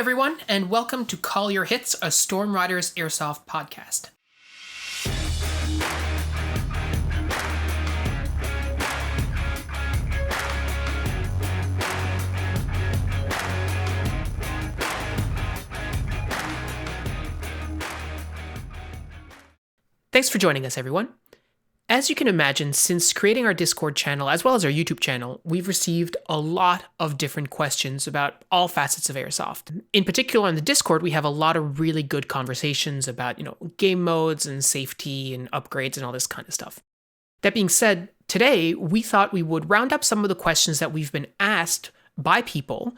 everyone, and welcome to Call Your Hits, a Storm Riders Airsoft podcast. Thanks for joining us, everyone. As you can imagine, since creating our Discord channel as well as our YouTube channel, we've received a lot of different questions about all facets of Airsoft. In particular, on the Discord, we have a lot of really good conversations about, game modes and safety and upgrades and all this kind of stuff. That being said, today we thought we would round up some of the questions that we've been asked by people,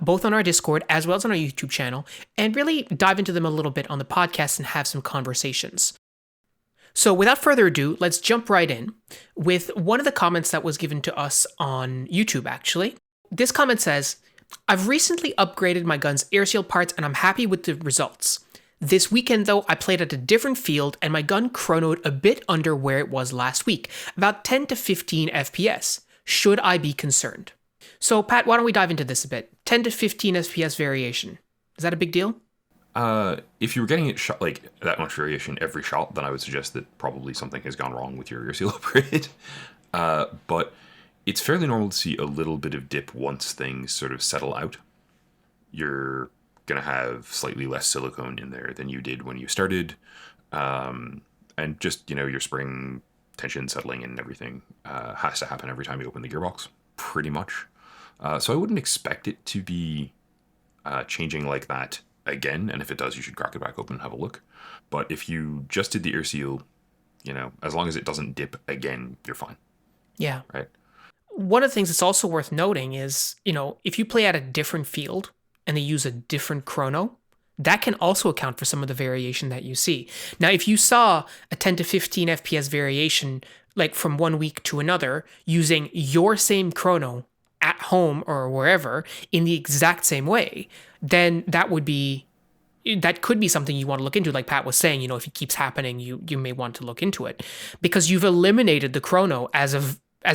both on our Discord as well as on our YouTube channel, and really dive into them a little bit on the podcast and have some conversations. So without further ado, let's jump right in with one of the comments that was given to us on YouTube, actually. This comment says, I've recently upgraded my gun's air seal parts and I'm happy with the results. This weekend, though, I played at a different field and my gun chronoed a bit under where it was last week, about 10 to 15 FPS. Should I be concerned? So, Pat, why don't we dive into this a bit? 10 to 15 FPS variation. Is that a big deal? If you were getting it shot like that much variation every shot, then I would suggest that probably something has gone wrong with your air seal upgrade. But it's fairly normal to see a little bit of dip once things sort of settle out. You're going to have slightly less silicone in there than you did when you started. And just, your spring tension settling and everything has to happen every time you open the gearbox, pretty much. So I wouldn't expect it to be changing like that again, and if it does, you should crack it back open and have a look. But if you just did the air seal, as long as it doesn't dip again, you're fine. Yeah. Right? One of the things that's also worth noting is, if you play at a different field and they use a different chrono, that can also account for some of the variation that you see. Now, if you saw a 10 to 15 FPS variation, like from one week to another, using your same chrono at home or wherever in the exact same way, then that could be something you want to look into. Like Pat was saying, if it keeps happening, you may want to look into it because you've eliminated the chrono as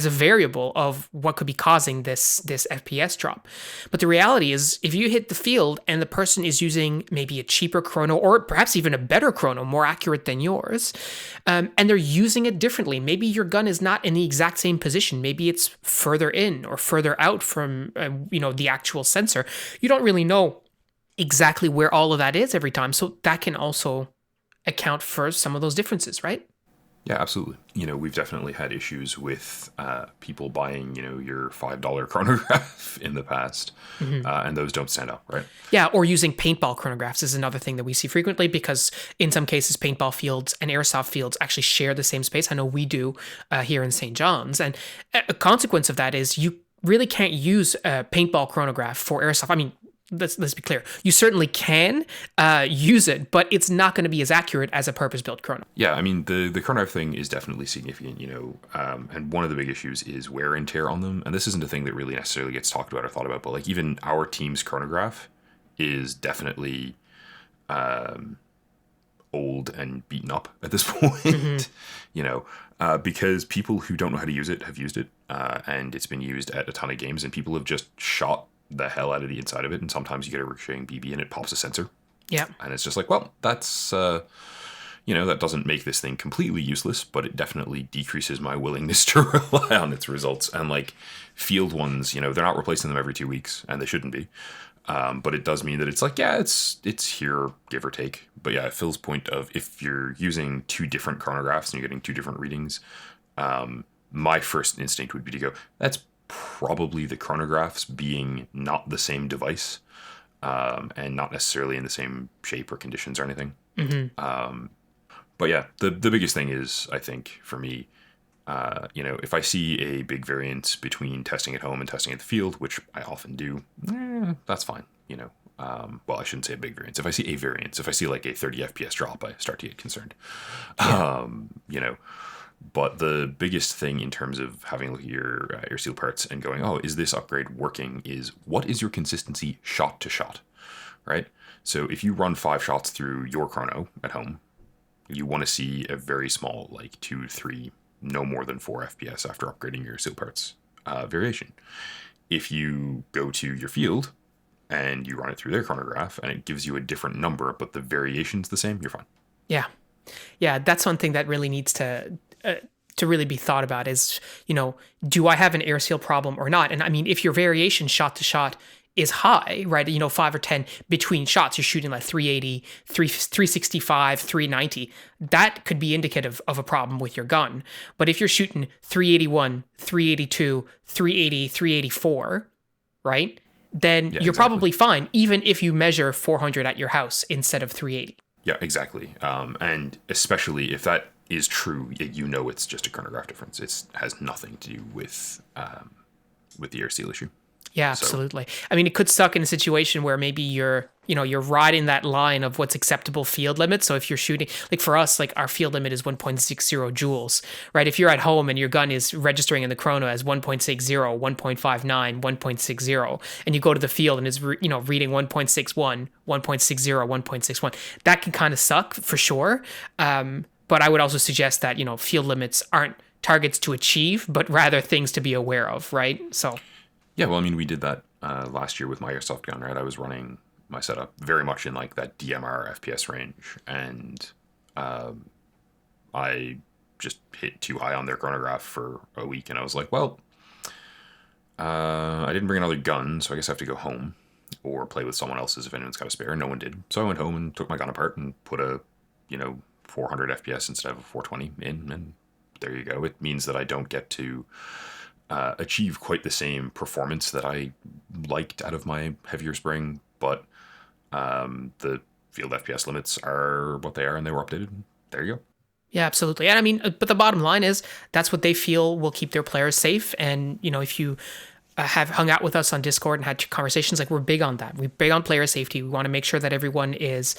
a variable of what could be causing this FPS drop. But the reality is, if you hit the field and the person is using maybe a cheaper chrono or perhaps even a better chrono, more accurate than yours, and they're using it differently, maybe your gun is not in the exact same position. Maybe it's further in or further out from the actual sensor. You don't really know exactly where all of that is every time. So that can also account for some of those differences, right? Yeah, absolutely. We've definitely had issues with people buying, your $5 chronograph in the past, and those don't stand up, right? Yeah, or using paintball chronographs is another thing that we see frequently because in some cases, paintball fields and airsoft fields actually share the same space. I know we do here in St. John's. And a consequence of that is you really can't use a paintball chronograph for airsoft. I mean, let's be clear. You certainly can use it, but it's not going to be as accurate as a purpose-built chrono. Yeah, I mean, the chronograph thing is definitely significant, and one of the big issues is wear and tear on them. And this isn't a thing that really necessarily gets talked about or thought about, but like even our team's chronograph is definitely old and beaten up at this point, because people who don't know how to use it have used it, and it's been used at a ton of games, and people have just shot the hell out of the inside of it, and sometimes you get a ricocheting BB and it pops a sensor. Yeah. And it's just like, well, that's that doesn't make this thing completely useless, but it definitely decreases my willingness to rely on its results. And like field ones, they're not replacing them every 2 weeks, and they shouldn't be. But it does mean that it's like, yeah, it's here, give or take. But yeah, Phil's point of if you're using two different chronographs and you're getting two different readings, my first instinct would be to go, that's probably the chronographs being not the same device, and not necessarily in the same shape or conditions or anything. But yeah, the biggest thing is, I think, for me, if I see a big variance between testing at home and testing at the field, which I often do, that's fine. Well, I shouldn't say a big variance. If I see a variance, if I see like a 30 FPS drop, I start to get concerned. Yeah. But the biggest thing in terms of having a look at your seal parts and going, oh, is this upgrade working, is what is your consistency shot to shot, right? So if you run 5 shots through your chrono at home, you want to see a very small, like 2, 3, no more than 4 FPS after upgrading your seal parts variation. If you go to your field and you run it through their chronograph, and it gives you a different number, but the variation's the same, you're fine. Yeah. Yeah, that's one thing that really needs to really be thought about is, do I have an air seal problem or not? And I mean, if your variation shot to shot is high, right? 5 or 10 between shots, you're shooting like 380, 365, 390. That could be indicative of a problem with your gun. But if you're shooting 381, 382, 380, 384, right? Then you're probably fine, even if you measure 400 at your house instead of 380. Yeah, exactly. And especially if that is true, it's just a chronograph difference. It has nothing to do with the air seal issue. Yeah, absolutely. So, I mean, it could suck in a situation where maybe you're riding that line of what's acceptable field limit. So if you're shooting, like for us, like our field limit is 1.60 joules, right? If you're at home and your gun is registering in the chrono as 1.60, 1.59, 1.60, and you go to the field and it's, reading 1.61, 1.60, 1.61, that can kind of suck for sure. But I would also suggest that, field limits aren't targets to achieve, but rather things to be aware of, right? So... Yeah, well, I mean, we did that last year with my airsoft gun, right? I was running my setup very much in like that DMR FPS range, and I just hit too high on their chronograph for a week, and I was like, well, I didn't bring another gun, so I guess I have to go home or play with someone else's if anyone's got a spare. No one did. So I went home and took my gun apart and put a, 400 FPS instead of a 420 in, and there you go. It means that I don't get to... achieve quite the same performance that I liked out of my heavier spring, but the field FPS limits are what they are, and they were updated. There you go. Yeah, absolutely. And I mean, but the bottom line is that's what they feel will keep their players safe. And, if you have hung out with us on Discord and had conversations, like we're big on that. We're big on player safety. We want to make sure that everyone is,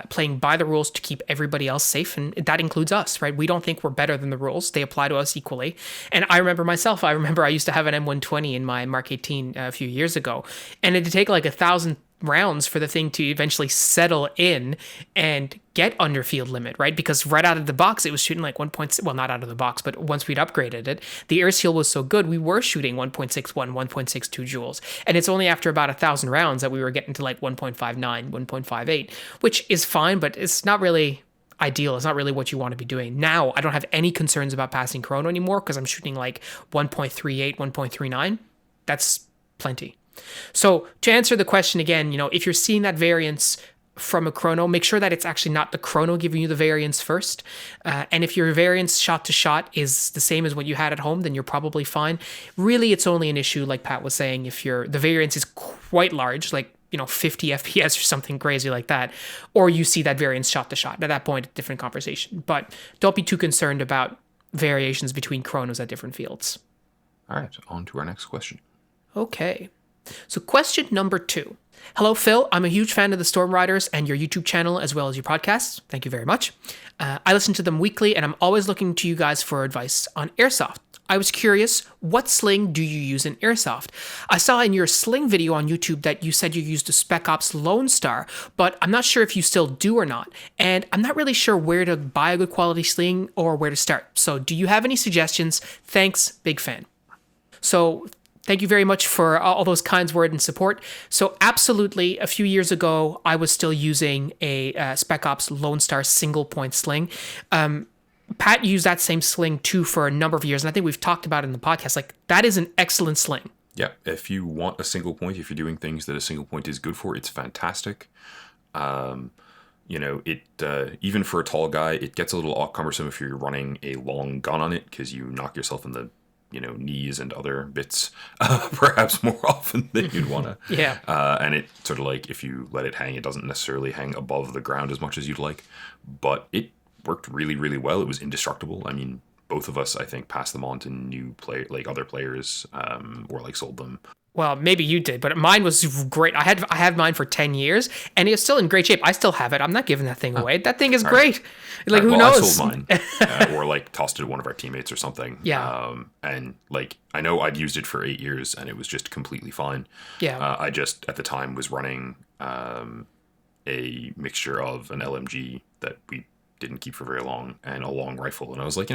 playing by the rules to keep everybody else safe. And that includes us, right? We don't think we're better than the rules. They apply to us equally. And I remember myself, I used to have an M120 in my Mark 18 a few years ago, and it would take like 1,000 rounds for the thing to eventually settle in and get under field limit, right? Because right out of the box, it was shooting like 1. Well, not out of the box, but once we'd upgraded it, the air seal was so good, we were shooting 1.61, 1.62 joules. And it's only after about 1,000 rounds that we were getting to like 1.59, 1.58, which is fine, but it's not really ideal. It's not really what you want to be doing. Now, I don't have any concerns about passing chrono anymore because I'm shooting like 1.38, 1.39. That's plenty. So to answer the question again, if you're seeing that variance from a chrono, make sure that it's actually not the chrono giving you the variance first. And if your variance shot to shot is the same as what you had at home, then you're probably fine. Really, it's only an issue, like Pat was saying, if the variance is quite large, like 50 FPS or something crazy like that, or you see that variance shot to shot. At that point, different conversation. But don't be too concerned about variations between chronos at different fields. All right, on to our next question. Okay. So question number 2. Hello, Phil. I'm a huge fan of the Storm Riders and your YouTube channel as well as your podcasts. Thank you very much. I listen to them weekly and I'm always looking to you guys for advice on airsoft. I was curious, what sling do you use in airsoft? I saw in your sling video on YouTube that you said you used a Spec Ops Lone Star, but I'm not sure if you still do or not. And I'm not really sure where to buy a good quality sling or where to start. So do you have any suggestions? Thanks, big fan. So thank you very much for all those kind words and support. So absolutely, a few years ago, I was still using a Spec Ops Lone Star single point sling. Pat used that same sling too for a number of years, and I think we've talked about it in the podcast. Like, that is an excellent sling. Yeah, if you want a single point, if you're doing things that a single point is good for, it's fantastic. Even for a tall guy, it gets a little cumbersome if you're running a long gun on it because you knock yourself in the knees and other bits, perhaps more often than you'd want to. Yeah. And it sort of like, if you let it hang, it doesn't necessarily hang above the ground as much as you'd like, but it worked really, really well. It was indestructible. I mean, both of us, I think, passed them on to other players, or like sold them. Well, maybe you did, but mine was great. I had mine for 10 years, and it's still in great shape. I still have it. I'm not giving that thing away. That thing is great. Like, who knows? I sold mine, or like tossed it to one of our teammates or something. Yeah. And like, I know I'd used it for 8 years, and it was just completely fine. Yeah. I just at the time was running a mixture of an LMG that we didn't keep for very long and a long rifle, and I was like,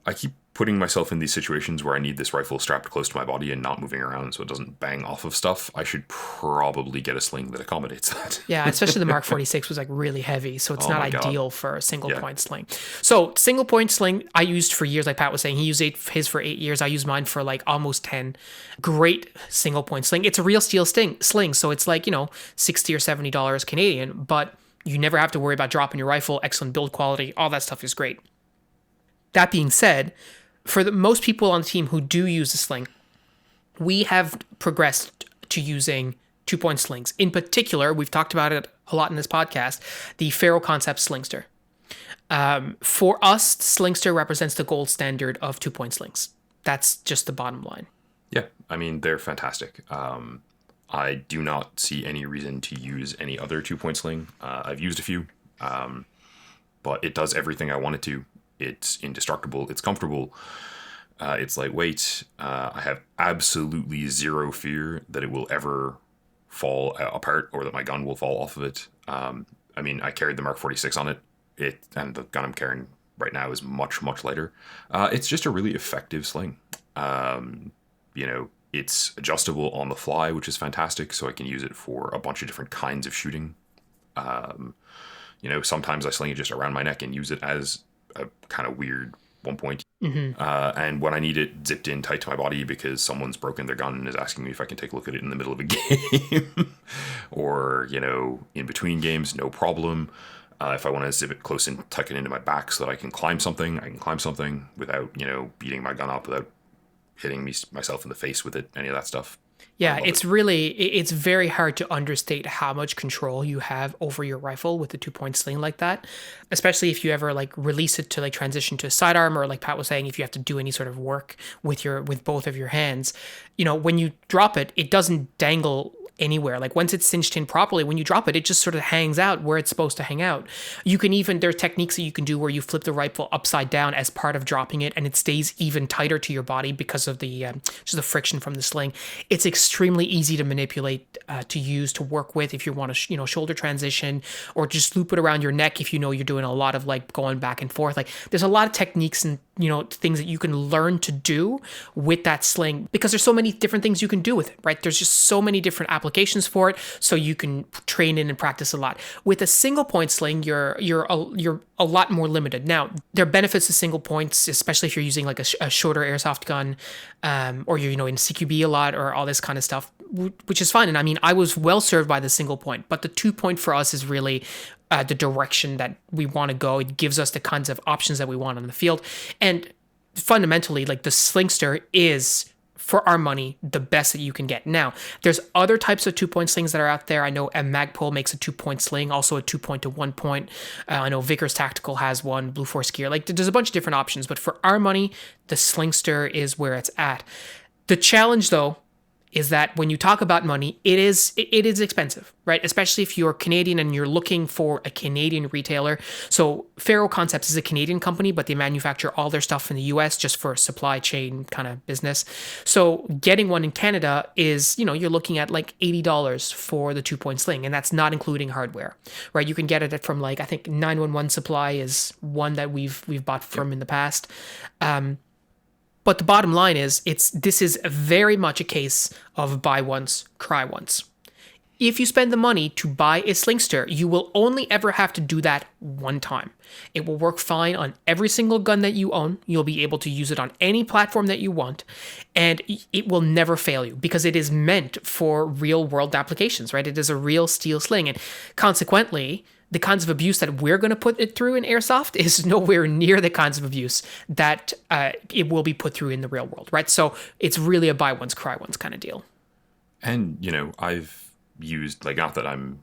I keep putting myself in these situations where I need this rifle strapped close to my body and not moving around so it doesn't bang off of stuff. I should probably get a sling that accommodates that. Yeah, especially the Mark 46 was like really heavy, so it's Oh not my God. ideal for a single Yeah. point sling. So single point sling I used for years, like Pat was saying, he used his for 8 years. I used mine for like almost 10. Great single point sling. It's a real steel sling, so it's like, 60 or $70 Canadian, but you never have to worry about dropping your rifle. Excellent build quality, all that stuff is great. That being said, for the most people on the team who do use the sling, we have progressed to using 2-point slings. In particular, we've talked about it a lot in this podcast, the Faro Concept Slingster. For us, Slingster represents the gold standard of 2-point slings. That's just the bottom line. Yeah, I mean, they're fantastic. I do not see any reason to use any other 2-point sling. I've used a few, but it does everything I want it to. It's indestructible. It's comfortable. It's lightweight. I have absolutely zero fear that it will ever fall apart or that my gun will fall off of it. I mean, I carried the Mark 46 on it. And the gun I'm carrying right now is much, much lighter. It's just a really effective sling. It's adjustable on the fly, which is fantastic. So I can use it for a bunch of different kinds of shooting. Sometimes I sling it just around my neck and use it as a kind of weird 1-point. Mm-hmm. And when I need it zipped in tight to my body because someone's broken their gun and is asking me if I can take a look at it in the middle of a game or, in between games, no problem. If I want to zip it close and tuck it into my back so that I can climb something, I can climb something without, beating my gun up, without hitting myself in the face with it, any of that stuff. Yeah, it's very hard to understate how much control you have over your rifle with the 2-point sling like that, especially if you ever like release it to like transition to a sidearm, or like Pat was saying, if you have to do any sort of work with both of your hands. When you drop it, it doesn't dangle anywhere. Like once it's cinched in properly, when you drop it, it just sort of hangs out where it's supposed to hang out. There are techniques that you can do where you flip the rifle upside down as part of dropping it, and it stays even tighter to your body because of the just the friction from the sling. It's extremely easy to manipulate, to use, to work with if you want to, shoulder transition, or just loop it around your neck if you're doing a lot of like going back and forth. Like there's a lot of techniques and things that you can learn to do with that sling, because there's so many different things you can do with it, right? There's just so many different applications for it, so you can train in and practice a lot. With a single point sling, you're a lot more limited. Now, there are benefits to single points, especially if you're using like a shorter airsoft gun, or you're in CQB a lot, or all this kind of stuff, which is fine. And I mean, I was well served by the single point, but the 2-point for us is really the direction that we want to go. It gives us the kinds of options that we want on the field. And fundamentally, like the Slingster is, for our money, the best that you can get. Now, there's other types of 2-point slings that are out there. I know Magpul makes a 2-point sling, also a 2-point to 1-point. I know Vickers Tactical has one, Blue Force Gear. Like there's a bunch of different options, but for our money, the Slingster is where it's at. The challenge, though, is that when you talk about money, it is expensive, right? Especially if you're Canadian and you're looking for a Canadian retailer. So Faro Concepts is a Canadian company, but they manufacture all their stuff in the US just for supply chain kind of business. So getting one in Canada is, you're looking at like $80 for the 2-point sling, and that's not including hardware, right? You can get it from like, I think 911 Supply is one that we've bought from in the past. But the bottom line is, this is very much a case of buy once, cry once. If you spend the money to buy a Slingster, you will only ever have to do that one time. It will work fine on every single gun that you own. You'll be able to use it on any platform that you want, and it will never fail you because it is meant for real world applications, right? It is a real steel sling, and consequently, the kinds of abuse that we're going to put it through in airsoft is nowhere near the kinds of abuse that it will be put through in the real world, right? So it's really a buy once, cry once kind of deal. And, I've used, like, not that I'm,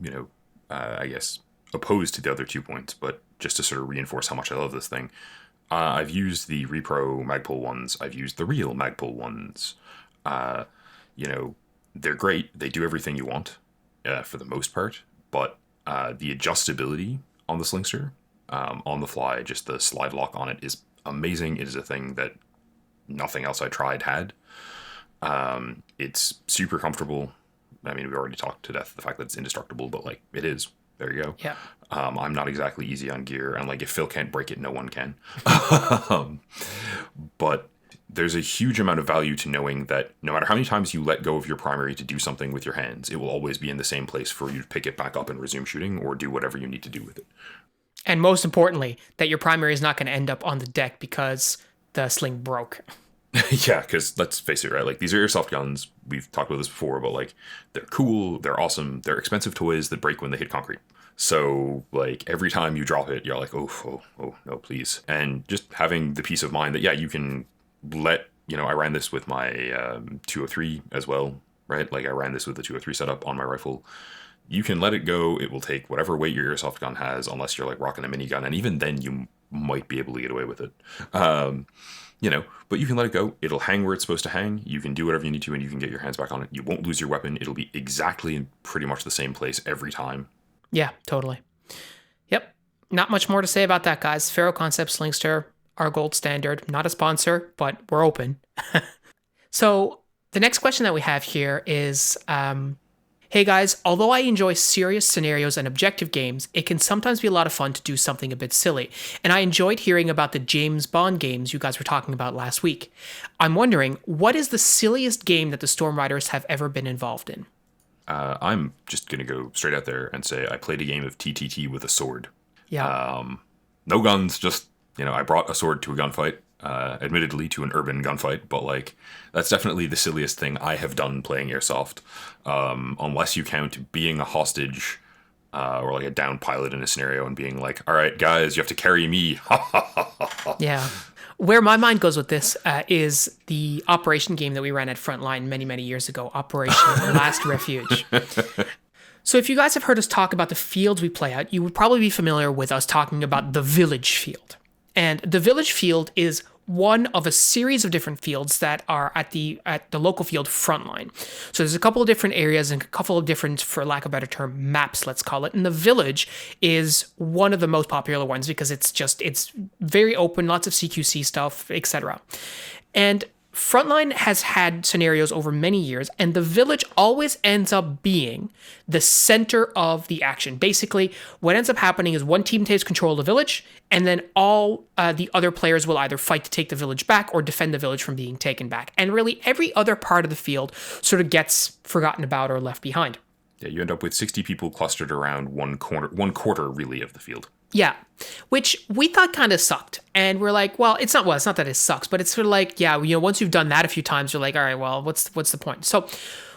I guess, opposed to the other 2-points, but just to sort of reinforce how much I love this thing, I've used the Repro Magpul ones. I've used the real Magpul ones. They're great. They do everything you want for the most part, but the adjustability on the Slingster, on the fly, just the slide lock on it is amazing. It is a thing that nothing else I tried had. It's super comfortable. I mean, we already talked to death the fact that it's indestructible, but like it is. There you go. Yeah. I'm not exactly easy on gear, and like if Phil can't break it, no one can. But there's a huge amount of value to knowing that no matter how many times you let go of your primary to do something with your hands, it will always be in the same place for you to pick it back up and resume shooting or do whatever you need to do with it. And most importantly, that your primary is not going to end up on the deck because the sling broke. Yeah, because let's face it, right? Like these are airsoft guns. We've talked about this before, but like they're cool, they're awesome, they're expensive toys that break when they hit concrete. So like every time you drop it, you're like, oh no, please. And just having the peace of mind that, yeah, you can let, I ran this with my 203 as well, right? Like I ran this with the 203 setup on my rifle. You can let it go. It will take whatever weight your airsoft gun has, unless you're like rocking a minigun. And even then you might be able to get away with it. But you can let it go. It'll hang where it's supposed to hang. You can do whatever you need to and you can get your hands back on it. You won't lose your weapon. It'll be exactly in pretty much the same place every time. Yeah, totally. Yep. Not much more to say about that, guys. Faro Concept Slingster, our gold standard. Not a sponsor, but we're open. So the next question that we have here is, hey guys, although I enjoy serious scenarios and objective games, it can sometimes be a lot of fun to do something a bit silly. And I enjoyed hearing about the James Bond games you guys were talking about last week. I'm wondering, what is the silliest game that the Storm Riders have ever been involved in? I'm just going to go straight out there and say I played a game of TTT with a sword. Yeah. No guns, just, I brought a sword to a gunfight, admittedly to an urban gunfight, but like that's definitely the silliest thing I have done playing airsoft, unless you count being a hostage or like a down pilot in a scenario and being like, all right, guys, you have to carry me. Yeah. Where my mind goes with this is the Operation game that we ran at Frontline many, many years ago, Operation Last Refuge. So if you guys have heard us talk about the fields we play at, you would probably be familiar with us talking about the village field. And the village field is one of a series of different fields that are at the local field Frontline. So there's a couple of different areas and a couple of different, for lack of a better term, maps, let's call it. And the village is one of the most popular ones because it's very open, lots of CQC stuff, etc. And Frontline has had scenarios over many years, and the village always ends up being the center of the action. Basically, what ends up happening is one team takes control of the village, and then all the other players will either fight to take the village back or defend the village from being taken back. And really, every other part of the field sort of gets forgotten about or left behind. Yeah, you end up with 60 people clustered around one quarter really of the field. Yeah, which we thought kind of sucked. And we're like, it's not that it sucks, but it's sort of like, yeah, once you've done that a few times, you're like, all right, well, what's the point? So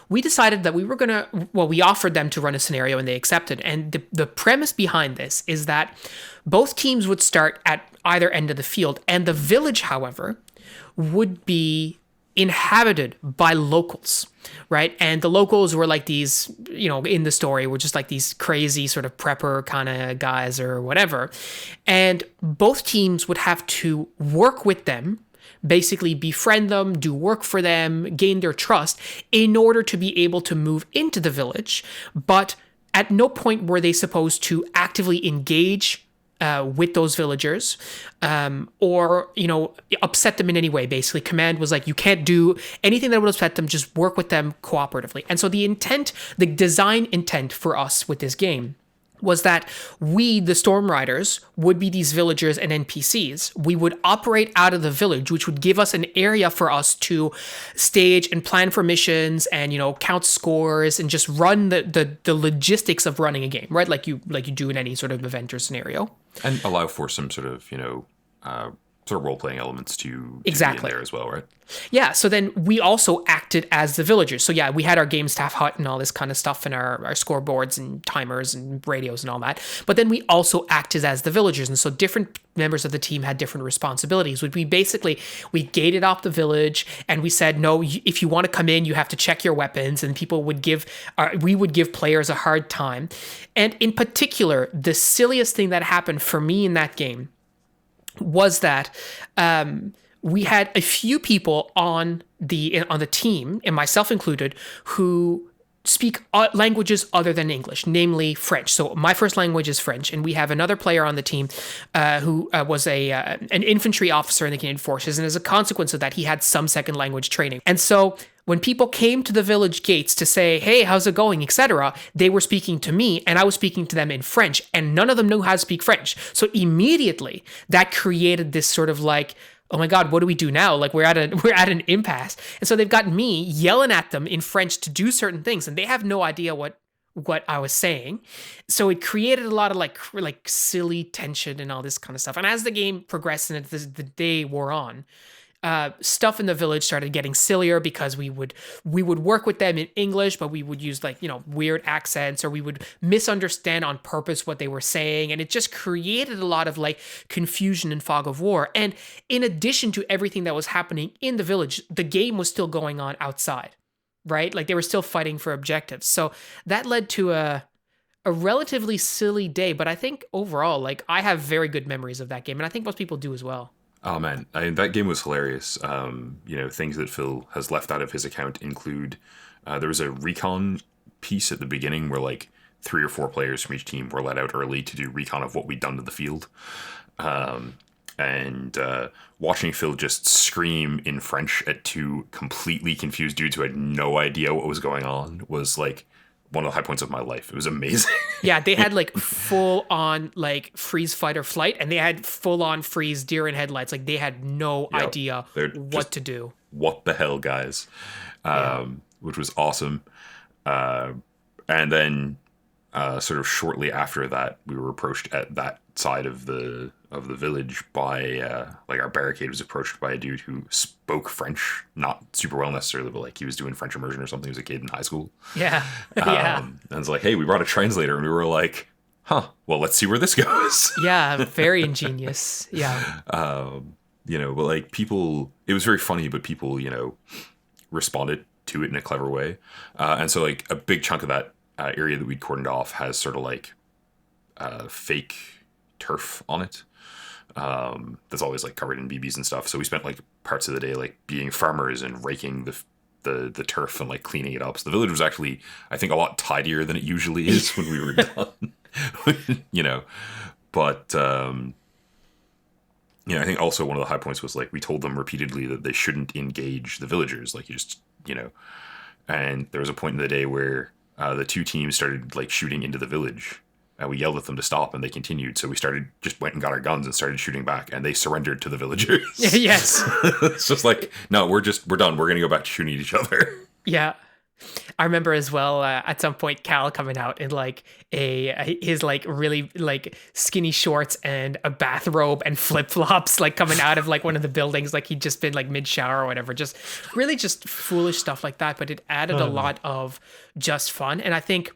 we decided that we offered them to run a scenario and they accepted. And the premise behind this is that both teams would start at either end of the field. And the village, however, would be inhabited by locals, right? And the locals were like these, in the story, were just like these crazy sort of prepper kind of guys or whatever. And both teams would have to work with them, basically befriend them, do work for them, gain their trust in order to be able to move into the village. But at no point were they supposed to actively engage with those villagers, or, upset them in any way. Basically, command was like, you can't do anything that would upset them, just work with them cooperatively. And so the design intent for us with this game was that we, the Storm Riders, would be these villagers and NPCs. We would operate out of the village, which would give us an area for us to stage and plan for missions and, count scores and just run the logistics of running a game, right? Like you do in any sort of event or scenario. And allow for some sort of, role-playing elements to exactly be in there as well, right? Yeah, so then we also acted as the villagers. So yeah, we had our game staff hut and all this kind of stuff and our scoreboards and timers and radios and all that. But then we also acted as the villagers. And so different members of the team had different responsibilities. We gated off the village and we said, no, if you want to come in, you have to check your weapons. And we would give players a hard time. And in particular, the silliest thing that happened for me in that game was that we had a few people on the team, and myself included, who speak languages other than English, namely French. So my first language is French, and we have another player on the team who was an infantry officer in the Canadian Forces, and as a consequence of that, he had some second language training. And so when people came to the village gates to say, hey, how's it going, etc., they were speaking to me and I was speaking to them in French, and none of them knew how to speak French. So immediately that created this sort of like, oh my God, what do we do now? Like we're at an impasse. And so they've got me yelling at them in French to do certain things, and they have no idea what I was saying. So it created a lot of like silly tension and all this kind of stuff. And as the game progressed and the day wore on, stuff in the village started getting sillier because we would work with them in English, but we would use like, weird accents, or we would misunderstand on purpose what they were saying. And it just created a lot of like confusion and fog of war. And in addition to everything that was happening in the village, the game was still going on outside, right? Like they were still fighting for objectives. So that led to a relatively silly day. But I think overall, like I have very good memories of that game. And I think most people do as well. Oh man, that game was hilarious. Things that Phil has left out of his account include there was a recon piece at the beginning where like 3 or 4 players from each team were let out early to do recon of what we'd done to the field. And watching Phil just scream in French at 2 completely confused dudes who had no idea what was going on was like one of the high points of my life. It was amazing. Yeah, they had like full on like freeze fight or flight, and they had full on freeze deer in headlights. Like they had no idea what to do. What the hell, guys? Which was awesome. And then sort of shortly after that, we were approached at that side of the village by like our barricade was approached by a dude who spoke French, not super well necessarily, but like he was doing French immersion or something. He was a kid in high school. Yeah. Yeah. And it's like, hey, we brought a translator, and we were like, huh, well, let's see where this goes. Yeah, very ingenious. Yeah. But like people, it was very funny, but people, responded to it in a clever way. And so like a big chunk of that area that we'd cordoned off has sort of like fake turf on it. That's always like covered in BBs and stuff. So we spent like parts of the day like being farmers and raking the turf and like cleaning it up. So the village was actually, I think, a lot tidier than it usually is when we were done. But I think also one of the high points was like we told them repeatedly that they shouldn't engage the villagers. Like and there was a point in the day where the 2 teams started like shooting into the village. And we yelled at them to stop, and they continued. So we went and got our guns and started shooting back, and they surrendered to the villagers. Yes. It's just like, no, we're done. We're going to go back to shooting at each other. Yeah. I remember as well at some point Cal coming out in like his like really like skinny shorts and a bathrobe and flip flops, like coming out of like one of the buildings, like he'd just been like mid shower or whatever, just really just foolish stuff like that. But it added a lot of just fun, and I think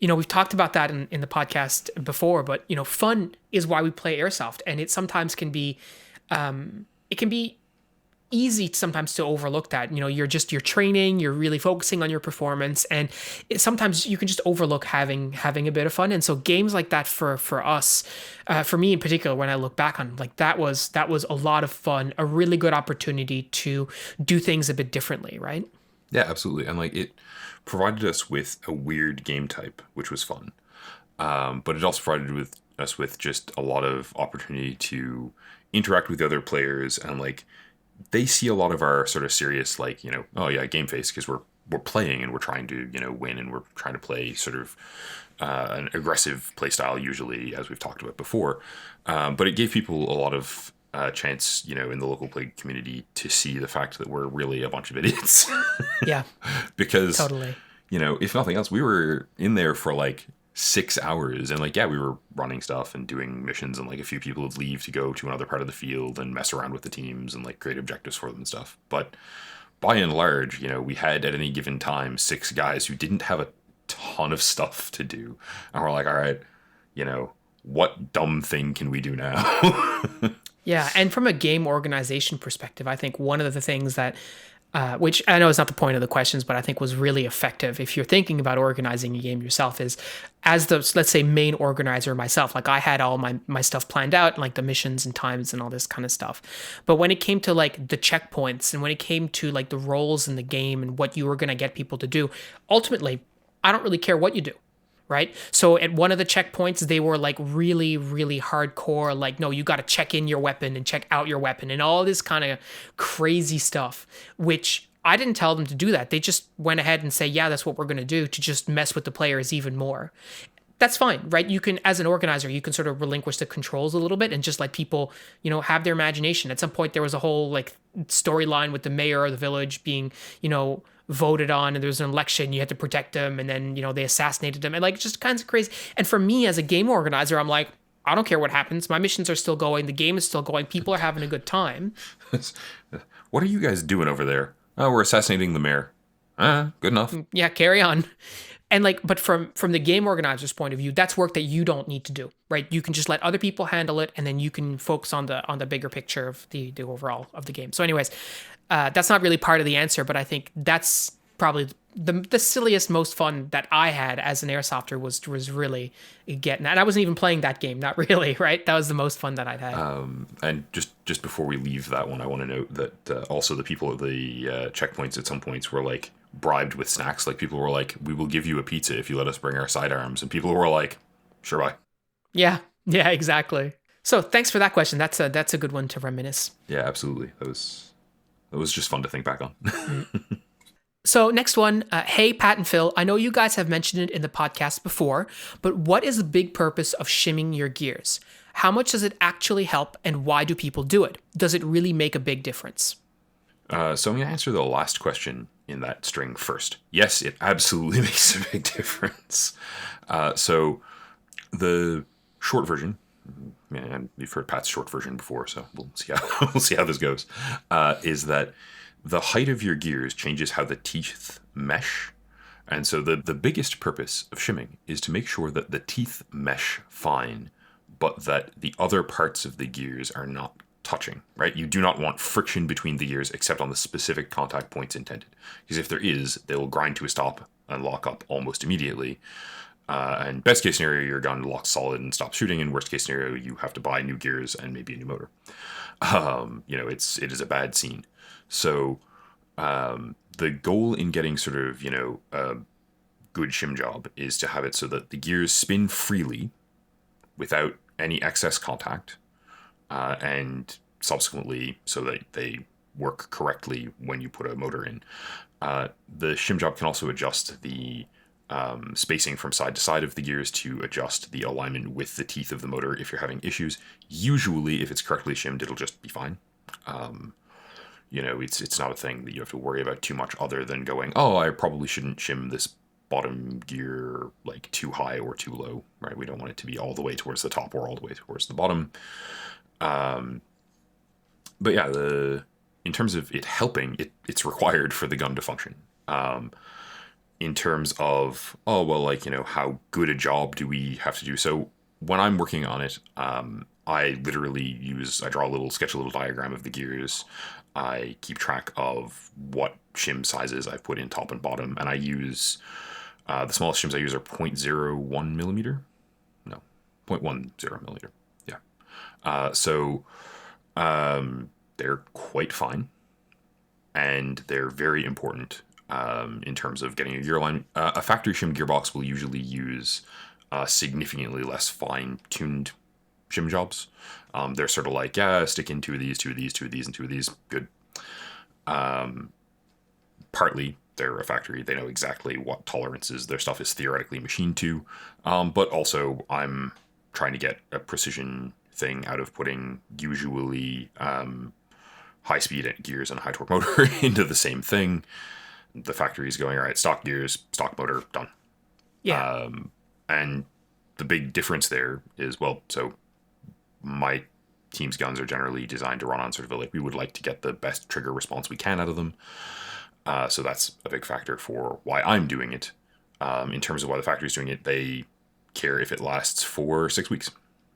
we've talked about that in the podcast before. But fun is why we play airsoft, and it sometimes can be easy sometimes to overlook that. You're training, you're really focusing on your performance, and sometimes you can just overlook having a bit of fun. And so games like that for us, for me in particular, when I look back on like that was a lot of fun, a really good opportunity to do things a bit differently, right? Yeah, absolutely. And like it provided us with a weird game type, which was fun. But it also provided us with just a lot of opportunity to interact with the other players, and like they see a lot of our sort of serious, like, oh yeah, game face, because we're playing and we're trying to, win, and we're trying to play sort of an aggressive play style usually, as we've talked about before. But it gave people a lot of chance, in the local play community to see the fact that we're really a bunch of idiots. Yeah. Because, totally. If nothing else, we were in there for like 6 hours, and like, yeah, we were running stuff and doing missions, and like a few people would leave to go to another part of the field and mess around with the teams and like create objectives for them and stuff. But by and large, we had at any given time 6 guys who didn't have a ton of stuff to do, and we're like, all right, what dumb thing can we do now? Yeah, and from a game organization perspective, I think one of the things that which I know is not the point of the questions, but I think was really effective if you're thinking about organizing a game yourself, is as the, let's say, main organizer myself, like I had all my stuff planned out, like the missions and times and all this kind of stuff. But when it came to like the checkpoints, and when it came to like the roles in the game and what you were going to get people to do, ultimately, I don't really care what you do. Right? So at one of the checkpoints, they were like really, really hardcore, like, no, you got to check in your weapon and check out your weapon and all this kind of crazy stuff, which I didn't tell them to do that. They just went ahead and say, yeah, that's what we're going to do, to just mess with the players even more. That's fine, right? You can, as an organizer, you can sort of relinquish the controls a little bit and just let people, have their imagination. At some point, there was a whole like storyline with the mayor of the village being, voted on, and there was an election. You had to protect them, and then they assassinated him, and like just kinds of crazy. And for me as a game organizer, I'm like, I don't care what happens. My missions are still going. The game is still going. People are having a good time. What are you guys doing over there? Oh, we're assassinating the mayor. Good enough. Yeah, carry on. And like, but from the game organizer's point of view, that's work that you don't need to do, right? You can just let other people handle it, and then you can focus on the bigger picture of the overall of the game. So, anyways, that's not really part of the answer, but I think that's probably the silliest, most fun that I had as an airsofter was really getting that. And I wasn't even playing that game, not really, right? That was the most fun that I'd had. And just before we leave that one, I want to note that also the people at the checkpoints at some points were like bribed with snacks. Like people were like, "We will give you a pizza if you let us bring our sidearms," and people were like, "Sure, bye." Yeah, exactly. So thanks for that question. That's a good one to reminisce. Yeah, absolutely. That was just fun to think back on. So next one, hey, Pat and Phil, I know you guys have mentioned it in the podcast before, but what is the big purpose of shimming your gears? How much does it actually help, and why do people do it? Does it really make a big difference? So I'm going to answer the last question in that string first. Yes, it absolutely makes a big difference. So the short version, and we've heard Pat's short version before, so we'll see how this goes, is that the height of your gears changes how the teeth mesh. And so the biggest purpose of shimming is to make sure that the teeth mesh fine, but that the other parts of the gears are not touching, right? You do not want friction between the gears except on the specific contact points intended. Because if there is, they'll grind to a stop and lock up almost immediately. And best case scenario, your gun locks solid and stops shooting. In worst case scenario, you have to buy new gears and maybe a new motor. It is a bad scene. So the goal in getting sort of, a good shim job is to have it so that the gears spin freely without any excess contact, and subsequently so that they work correctly when you put a motor in. The shim job can also adjust the spacing from side to side of the gears to adjust the alignment with the teeth of the motor if you're having issues. Usually, if it's correctly shimmed, it'll just be fine. It's not a thing that you have to worry about too much other than going, oh, I probably shouldn't shim this bottom gear like too high or too low, right? We don't want it to be all the way towards the top or all the way towards the bottom. But yeah, in terms of it helping, it's required for the gun to function. In terms of, how good a job do we have to do? So when I'm working on it, I literally sketch a little diagram of the gears. I keep track of what shim sizes I've put in top and bottom, and I use, the smallest shims I use are 0.01 millimeter. No, 0.10 millimeter. Yeah. They're quite fine, and they're very important in terms of getting a gear line. A factory shim gearbox will usually use significantly less fine-tuned shim jobs. They're sort of like, stick in two of these, and two of these. Good. Partly, they're a factory. They know exactly what tolerances their stuff is theoretically machined to. But also, I'm trying to get a precision thing out of putting usually high-speed gears and a high-torque motor into the same thing. The factory's going, all right, stock gears, stock motor, done. Yeah. And the big difference there is, so my team's guns are generally designed to run on sort of we would like to get the best trigger response we can out of them. So that's a big factor for why I'm doing it. In terms of why the factory's doing it, they care if it lasts 4 or 6 weeks,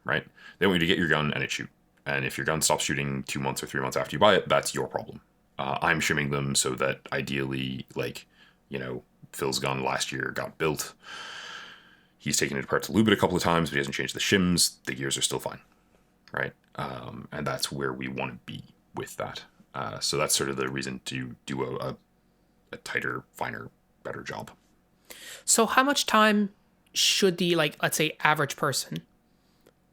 right? They want you to get your gun and it shoot. And if your gun stops shooting 2 months or 3 months after you buy it, that's your problem. I'm shimming them so that ideally, Phil's gun last year got built. He's taken it apart to lube it a couple of times, but he hasn't changed the shims. The gears are still fine, right? And that's where we want to be with that. So that's sort of the reason to do a tighter, finer, better job. So how much time should the, let's say, average person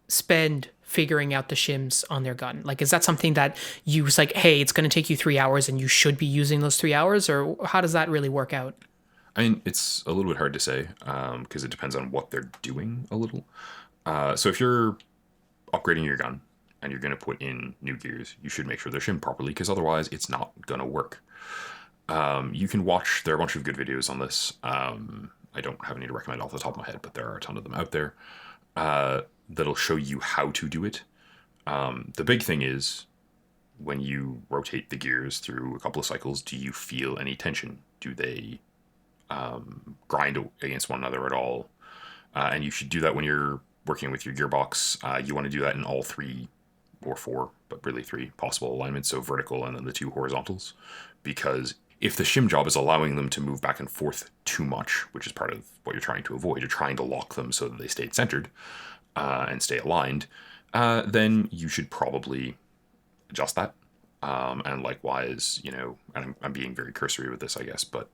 spend figuring out the shims on their gun? Like, is that something that you was like, hey, it's going to take you 3 hours and you should be using those 3 hours? Or how does that really work out? I mean, it's a little bit hard to say because it depends on what they're doing a little. So if you're upgrading your gun and you're going to put in new gears, you should make sure they're shimmed properly because otherwise it's not going to work. You can watch, there are a bunch of good videos on this. I don't have any to recommend off the top of my head, but there are a ton of them out there that'll show you how to do it. The big thing is when you rotate the gears through a couple of cycles, do you feel any tension? Do they grind against one another at all? And you should do that when you're working with your gearbox. You want to do that in all 3 or 4, but really 3 possible alignments, so vertical and then the 2 horizontals, because if the shim job is allowing them to move back and forth too much, which is part of what you're trying to avoid, you're trying to lock them so that they stay centered and stay aligned, then you should probably adjust that. And likewise, and I'm being very cursory with this, I guess, but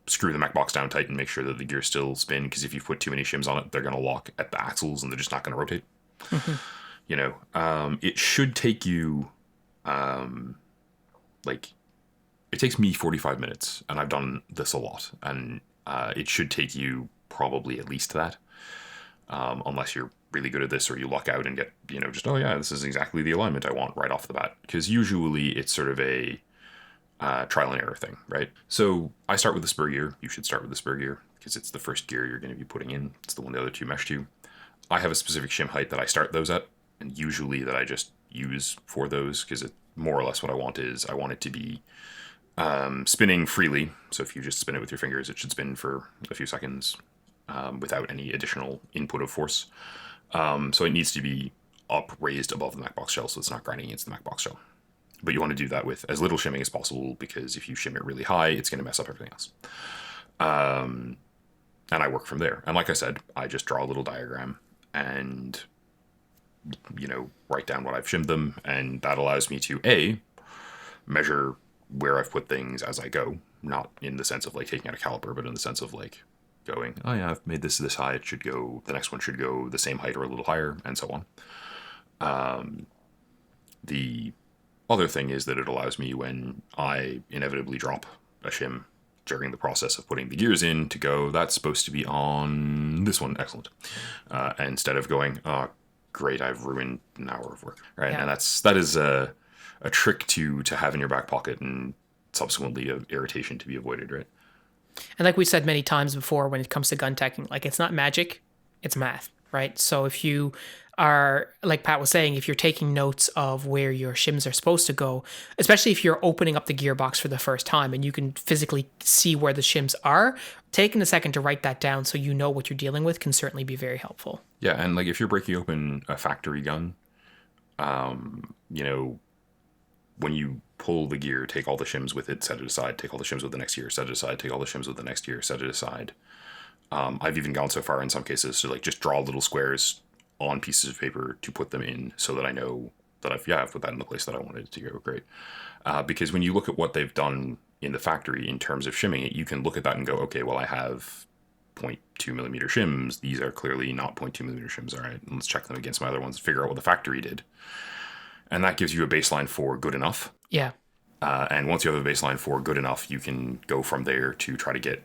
screw the mech box down tight and make sure that the gears still spin, because if you put too many shims on it, they're going to lock at the axles and they're just not going to rotate. It should take you, it takes me 45 minutes, and I've done this a lot, and it should take you probably at least that, unless you're really good at this or you luck out and get, just, oh yeah, this is exactly the alignment I want right off the bat. Because usually it's sort of a trial and error thing, right? So I start with the spur gear. You should start with the spur gear because it's the first gear you're going to be putting in. It's the one the other 2 mesh to. I have a specific shim height that I start those at, and usually that I just use for those, because it more or less what I want is I want it to be spinning freely. So if you just spin it with your fingers, it should spin for a few seconds without any additional input of force. So it needs to be raised above the MacBox shell, so it's not grinding against the MacBox shell. But you want to do that with as little shimming as possible, because if you shim it really high, it's going to mess up everything else. And I work from there. And like I said, I just draw a little diagram and, write down what I've shimmed them. And that allows me to, A, measure where I've put things as I go. Not in the sense of like taking out a caliper, but in the sense of like going, oh yeah, I've made this high, it should go, the next one should go the same height or a little higher, and so on. The other thing is that it allows me, when I inevitably drop a shim during the process of putting the gears in, to go, that's supposed to be on this one, excellent. Instead of going, oh, great, I've ruined an hour of work, right? Yeah. And that is a trick to have in your back pocket, and subsequently of irritation to be avoided, right? And like we said many times before, when it comes to gun teching, like, it's not magic, it's math, right? So if you are, like Pat was saying, if you're taking notes of where your shims are supposed to go, especially if you're opening up the gearbox for the first time and you can physically see where the shims are, taking a second to write that down so you know what you're dealing with can certainly be very helpful. Yeah, and like if you're breaking open a factory gun, when you pull the gear, take all the shims with it, set it aside, take all the shims with the next gear, set it aside, take all the shims with the next gear, set it aside. I've even gone so far in some cases to like just draw little squares on pieces of paper to put them in, so that I know that I've put that in the place that I wanted it to go. Great. Because when you look at what they've done in the factory in terms of shimming it, you can look at that and go, okay, well, I have 0.2 millimeter shims. These are clearly not 0.2 millimeter shims. All right, let's check them against my other ones, figure out what the factory did. And that gives you a baseline for good enough. Yeah. And once you have a baseline for good enough, you can go from there to try to get,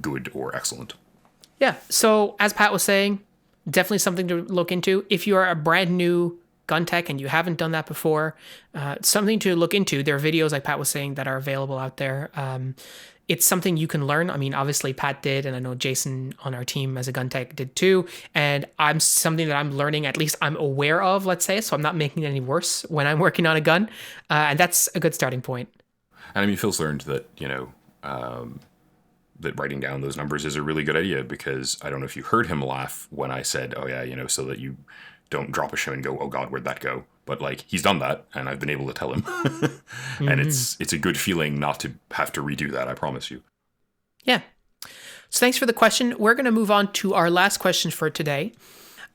good or excellent. Yeah. So as Pat was saying, definitely something to look into. If you are a brand new gun tech and you haven't done that before, something to look into. There are videos, like Pat was saying, that are available out there. It's something you can learn. I mean, obviously Pat did, and I know Jason on our team as a gun tech did too. And I'm something that I'm learning, at least I'm aware of, let's say, so I'm not making it any worse when I'm working on a gun. And that's a good starting point. And I mean, Phil's learned that, that writing down those numbers is a really good idea, because I don't know if you heard him laugh when I said, oh yeah, so that you don't drop a shim and go, oh God, where'd that go? But like, he's done that, and I've been able to tell him. And it's a good feeling not to have to redo that, I promise you. Yeah. So thanks for the question. We're going to move on to our last question for today.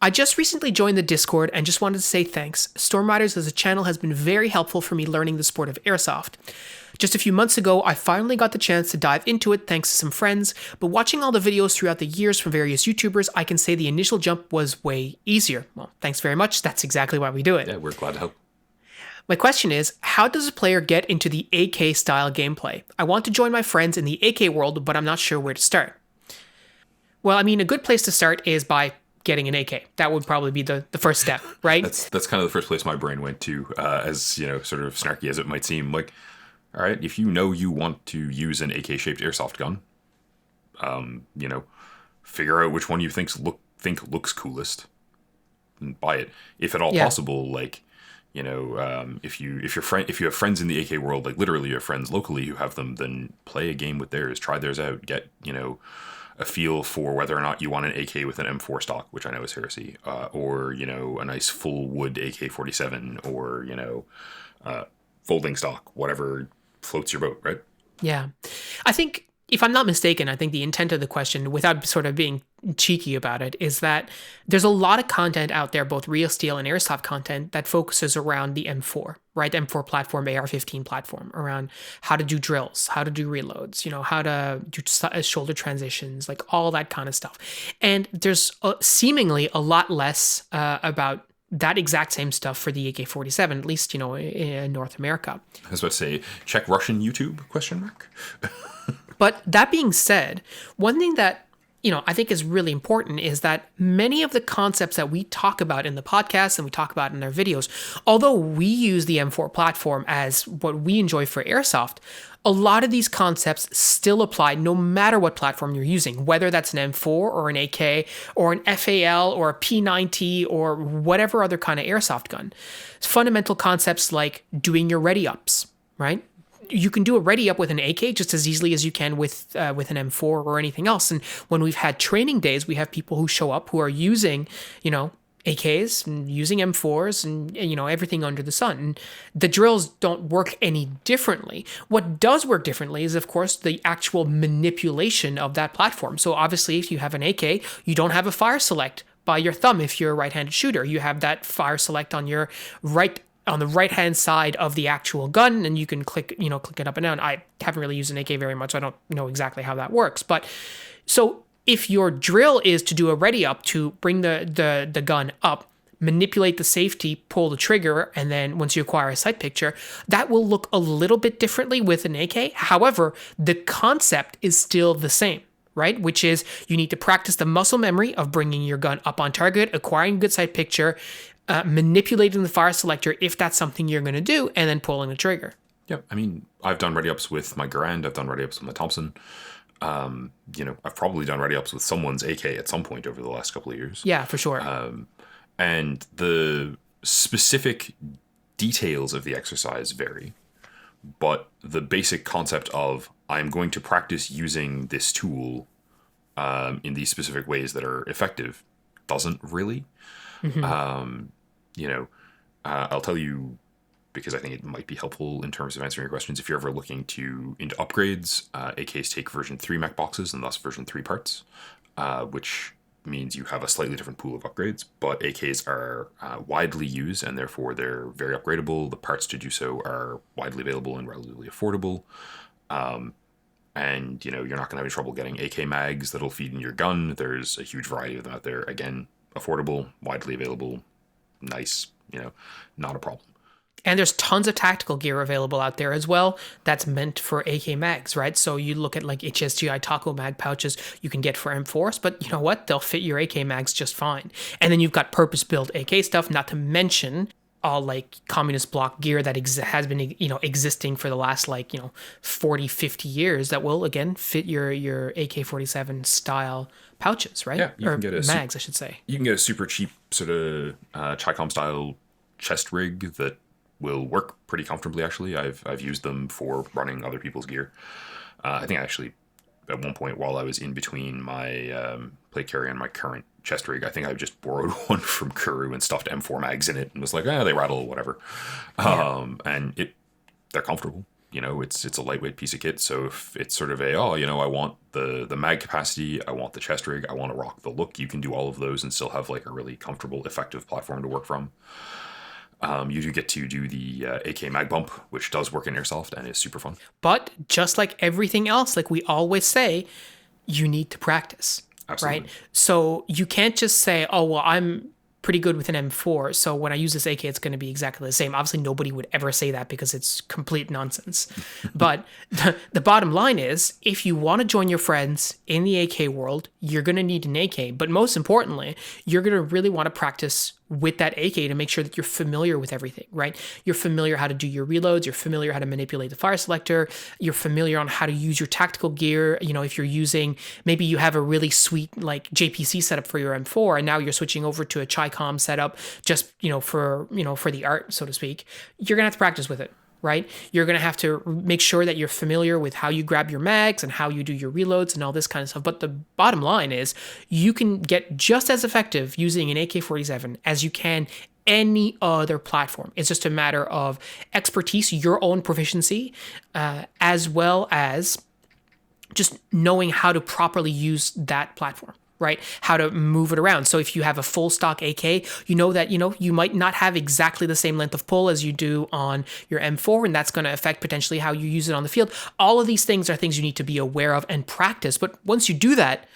I just recently joined the Discord and just wanted to say thanks. Storm Riders as a channel has been very helpful for me learning the sport of airsoft. Just a few months ago, I finally got the chance to dive into it thanks to some friends, but watching all the videos throughout the years from various YouTubers, I can say the initial jump was way easier. Well, thanks very much. That's exactly why we do it. Yeah, we're glad to help. My question is, how does a player get into the AK style gameplay? I want to join my friends in the AK world, but I'm not sure where to start. Well, I mean, a good place to start is by getting an AK. That would probably be the first step, right? That's kind of the first place my brain went to, as, you know, sort of snarky as it might seem. Like, all right, if you know you want to use an AK-shaped airsoft gun, you know, figure out which one you think looks coolest and buy it, if at all possible. Like, you know, if you have friends in the AK world, like literally you have friends locally who have them, then play a game with theirs, try theirs out, get, you know, a feel for whether or not you want an AK with an M4 stock, which I know is heresy, or, you know, a nice full wood AK-47, or, you know, folding stock, whatever floats your boat, right? Yeah. I think, if I'm not mistaken, I think the intent of the question, without sort of being cheeky about it, is that there's a lot of content out there, both real steel and airsoft content, that focuses around the M4, right? The M4 platform, AR-15 platform, around how to do drills, how to do reloads, you know, how to do shoulder transitions, like all that kind of stuff. And there's seemingly a lot less about that exact same stuff for the AK-47, at least, you know, in North America. I was about to say, check Russian YouTube, ? But that being said, one thing that, you know, I think is really important is that many of the concepts that we talk about in the podcast and we talk about in our videos, although we use the M4 platform as what we enjoy for airsoft, a lot of these concepts still apply no matter what platform you're using, whether that's an M4 or an AK or an FAL or a P90 or whatever other kind of airsoft gun. Fundamental concepts like doing your ready ups, right? You can do a ready up with an AK just as easily as you can with an M4 or anything else. And when we've had training days, we have people who show up who are using, you know, AKs and using M4s and, you know, everything under the sun. And the drills don't work any differently. What does work differently is, of course, the actual manipulation of that platform. So obviously, if you have an AK, you don't have a fire select by your thumb if you're a right-handed shooter. You have that fire select on your on the right-hand side of the actual gun, and you can click it up and down. I haven't really used an AK very much, so I don't know exactly how that works. But so if your drill is to do a ready up, to bring the gun up, manipulate the safety, pull the trigger, and then once you acquire a sight picture, that will look a little bit differently with an AK. However, the concept is still the same, right? Which is you need to practice the muscle memory of bringing your gun up on target, acquiring a good sight picture, manipulating the fire selector if that's something you're going to do, and then pulling the trigger. Yeah, I mean, I've done ready ups with my Garand, I've done ready ups with my Thompson. You know, I've probably done ready ups with someone's AK at some point over the last couple of years. Yeah, for sure. And the specific details of the exercise vary, but the basic concept of I'm going to practice using this tool in these specific ways that are effective doesn't really. Mm-hmm. You know, I'll tell you, because I think it might be helpful in terms of answering your questions. If you're ever looking into upgrades, AKs take version 3 mech boxes and thus version 3 parts, which means you have a slightly different pool of upgrades, but AKs are widely used and therefore they're very upgradable. The parts to do so are widely available and relatively affordable. And, you know, you're not going to have any trouble getting AK mags that'll feed in your gun. There's a huge variety of them out there. Again, affordable, widely available, nice, you know, not a problem. And there's tons of tactical gear available out there as well that's meant for AK mags, right? So you look at like HSGI Taco mag pouches you can get for M4s, but you know what? They'll fit your AK mags just fine. And then you've got purpose-built AK stuff, not to mention all like communist bloc gear that has been, you know, existing for the last 40, 50 years that will again fit your AK-47 style pouches, right? Yeah, you can get mags, I should say. You can get a super cheap sort of Chicom style chest rig that will work pretty comfortably. Actually, I've used them for running other people's gear. I think actually at one point while I was in between my plate carrier and my current chest rig, I think I just borrowed one from Kuru and stuffed M4 mags in it and was like, they rattle, whatever. Yeah. And they're comfortable. it's a lightweight piece of kit. So if it's sort of I want the mag capacity, I want the chest rig, I want to rock the look, you can do all of those and still have like a really comfortable, effective platform to work from. You do get to do the AK mag bump, which does work in airsoft and is super fun. But just like everything else, like we always say, you need to practice. Absolutely. Right? So you can't just say, oh, well, I'm pretty good with an M4, so when I use this AK, it's going to be exactly the same. Obviously, nobody would ever say that because it's complete nonsense. But the bottom line is, if you want to join your friends in the AK world, you're going to need an AK. But most importantly, you're going to really want to practice with that AK to make sure that you're familiar with everything, right? You're familiar how to do your reloads, you're familiar how to manipulate the fire selector, you're familiar on how to use your tactical gear. If you're using, maybe you have a really sweet like JPC setup for your M4 and now you're switching over to a Chi-Com setup just, for the art, so to speak. You're going to have to practice with it. Right? You're going to have to make sure that you're familiar with how you grab your mags and how you do your reloads and all this kind of stuff. But the bottom line is you can get just as effective using an AK-47 as you can any other platform. It's just a matter of expertise, your own proficiency, as well as just knowing how to properly use that platform. Right? How to move it around. So if you have a full stock AK, you know that, you might not have exactly the same length of pull as you do on your M4, and that's going to affect potentially how you use it on the field. All of these things are things you need to be aware of and practice. But once you do that,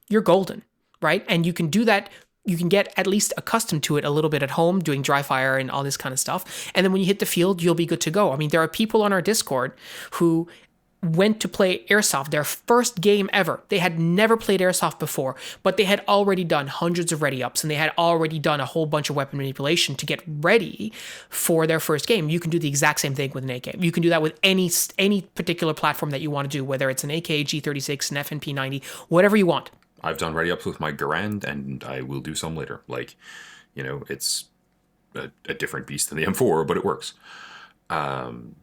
you're golden, right? And you can do that. You can get at least accustomed to it a little bit at home, doing dry fire and all this kind of stuff. And then when you hit the field, you'll be good to go. I mean, there are people on our Discord who went to play airsoft, their first game ever. They had never played airsoft before, but they had already done hundreds of ready ups and they had already done a whole bunch of weapon manipulation to get ready for their first game. You can do the exact same thing with an AK. You can do that with any particular platform that you want to do, whether it's an AK, G36, an FNP90, whatever you want. I've done ready ups with my Garand and I will do some later. It's a different beast than the M4, but it works.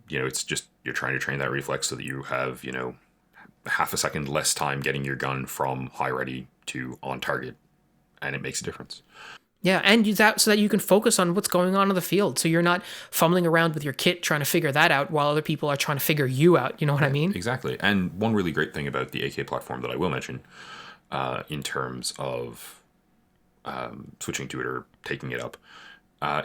It's just you're trying to train that reflex so that you have, half a second less time getting your gun from high ready to on target, and it makes a difference. Yeah, and use that so that you can focus on what's going on in the field. So you're not fumbling around with your kit trying to figure that out while other people are trying to figure you out. You know what I mean? Exactly. And one really great thing about the AK platform that I will mention, in terms of switching to it or taking it up,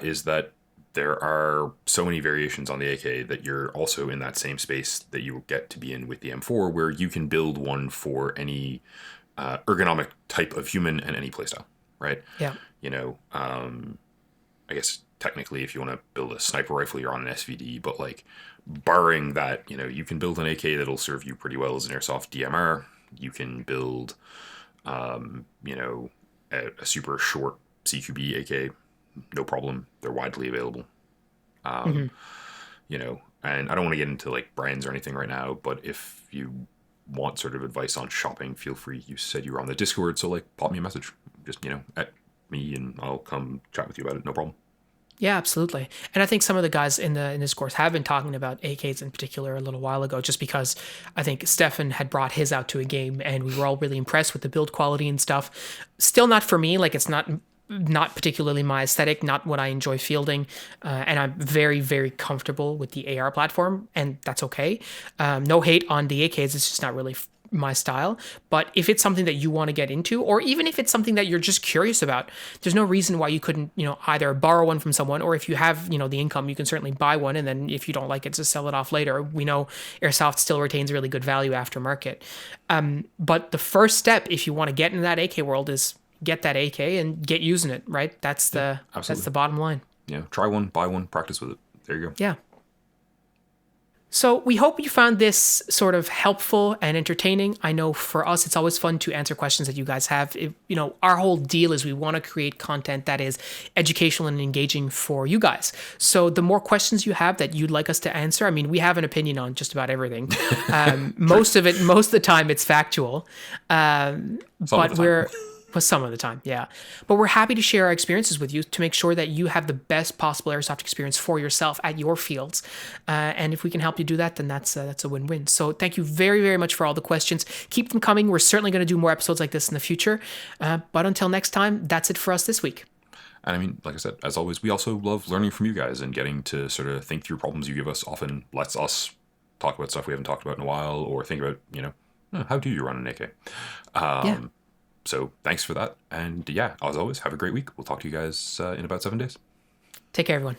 is that there are so many variations on the AK that you're also in that same space that you get to be in with the M4, where you can build one for any ergonomic type of human and any playstyle, right? Yeah. I guess technically if you want to build a sniper rifle, you're on an SVD, but like barring that, you can build an AK that'll serve you pretty well as an airsoft DMR. You can build, a super short CQB AK. No problem. They're widely available. And I don't want to get into like brands or anything right now, but if you want sort of advice on shopping, feel free. You said you were on the Discord, so like pop me a message, just, at me and I'll come chat with you about it. No problem. Yeah, absolutely. And I think some of the guys in this course have been talking about AKs in particular a little while ago, just because I think Stefan had brought his out to a game and we were all really impressed with the build quality and stuff. Still not for me. Like it's not particularly my aesthetic, not what I enjoy fielding, and I'm very, very comfortable with the AR platform, and that's okay. No hate on the AKs, it's just not really my style. But if it's something that you want to get into, or even if it's something that you're just curious about, there's no reason why you couldn't, either borrow one from someone, or if you have, the income, you can certainly buy one, and then if you don't like it, just sell it off later. We know airsoft still retains really good value aftermarket. But the first step, if you want to get into that AK world, is get that AK and get using it, right? That's the bottom line. Yeah, try one, buy one, practice with it. There you go. Yeah. So we hope you found this sort of helpful and entertaining. I know for us, it's always fun to answer questions that you guys have. Our whole deal is we want to create content that is educational and engaging for you guys. So the more questions you have that you'd like us to answer, I mean, we have an opinion on just about everything. Most of the time it's factual. Some of the time, yeah. But we're happy to share our experiences with you to make sure that you have the best possible airsoft experience for yourself at your fields. And if we can help you do that, then that's a win-win. So thank you very, very much for all the questions. Keep them coming. We're certainly going to do more episodes like this in the future. But until next time, that's it for us this week. And I mean, like I said, as always, we also love learning from you guys, and getting to sort of think through problems you give us often lets us talk about stuff we haven't talked about in a while, or think about, how do you run an AK? Yeah. So thanks for that. And yeah, as always, have a great week. We'll talk to you guys in about 7 days. Take care, everyone.